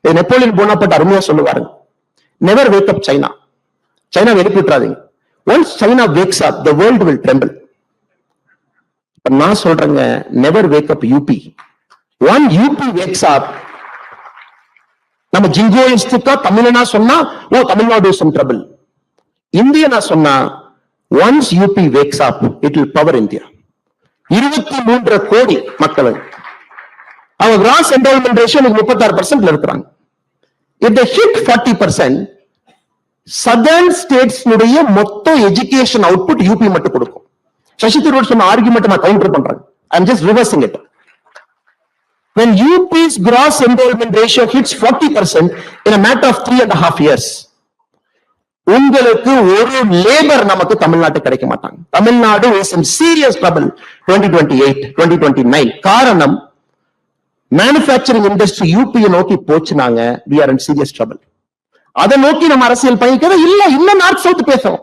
Napoleon Bonaparte அருமையா சொல்லுவாரு, never wake up China. China எழுப்பிட்டுறாதீங்க. Once China wakes up the world will tremble. நான் சொல்றேங்க, never wake up UP. Once UP wakes up, நம்ம ஜிங்கோயிஸ்டிக்கா தமிழனா சொன்னா oh Tamil Nadu is in trouble. இந்தியனா சொன்னா once UP wakes up it will power India. 23 கோடி மக்கள், அவங்க கிராஸ் என்ரோல்மெண்ட் ரேஷியோ 36% இருக்கிறாங்க. if they hit 40%, southern states மொத்த எஜுகேஷன் அவுட்புட் யூபி மட்டும் கொடுக்கும். சசி தரூர் சொன்ன ஆர்குமெண்ட் நான் கவுண்டர் பண்றேன். I am just reversing it. When UP's gross enrollment ratio hits 40% in a matter of 3.5 years, உங்களுக்கு ஒரு லேபர் நமக்கு தமிழ்நாட்டு கிடைக்க மாட்டாங்க. Tamil Nadu is in serious trouble 2028, 2029. காரணம், மேனுஃபேக்சரிங் இண்டஸ்ட்ரி யூபியை நோக்கி போச்சுனாங்க, we are in serious trouble. அதை நோக்கி நம்ம அரசியல் பயணிக்கிறத இல்ல, இன்னும் நார்த் சவுத் பேசுறோம்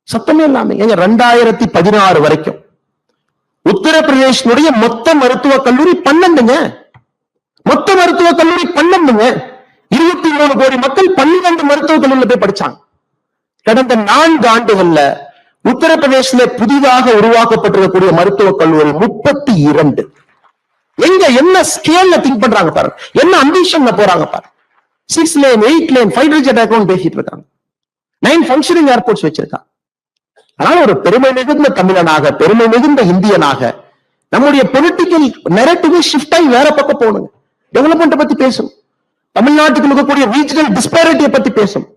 சத்தமே இல்லாம. எங்க 2016 வரைக்கும் உத்தரப்பிரதேசனுடைய மொத்த மருத்துவக் கல்லூரி 12ங்க. மொத்த மருத்துவக் கல்லூரி 12ங்க. 23 கோடி மக்கள் 12 மருத்துவக் கல்லூரியில போய் படிச்சாங்க. கடந்த 4 ஆண்டுகள்ல உத்தரப்பிரதேசல புதிதாக உருவாக்கப்பட்டிருக்கக்கூடிய மருத்துவக் கல்லூரி 32. எங்க என்ன ஸ்கேல்ல திங்க் பண்றாங்க பாரு, என்ன அம்பிஷன்ல போறாங்க பாரு. 6 lane 8 lane fighter jet account பேசிட்டு இருக்காங்க. 9 ஃபங்க்ஷனிங் ஏர்போர்ட்ஸ் வச்சிருக்காங்க. அதனால ஒரு பெருமை மிகுந்த தமிழனாக, பெருமை மிகுந்த இந்தியனாக நம்முடைய பொலிட்டிக்கல் நெரேட்டிவ் ஷிஃப்ட் ஆகி வேற பக்கம் போகணுங்க. டெவலப்மெண்ட் பத்தி பேசணும், தமிழ்நாட்டுக்கு இருக்கக்கூடிய ரீஜனல் டிஸ்பாரிட்டியை பத்தி பேசணும்.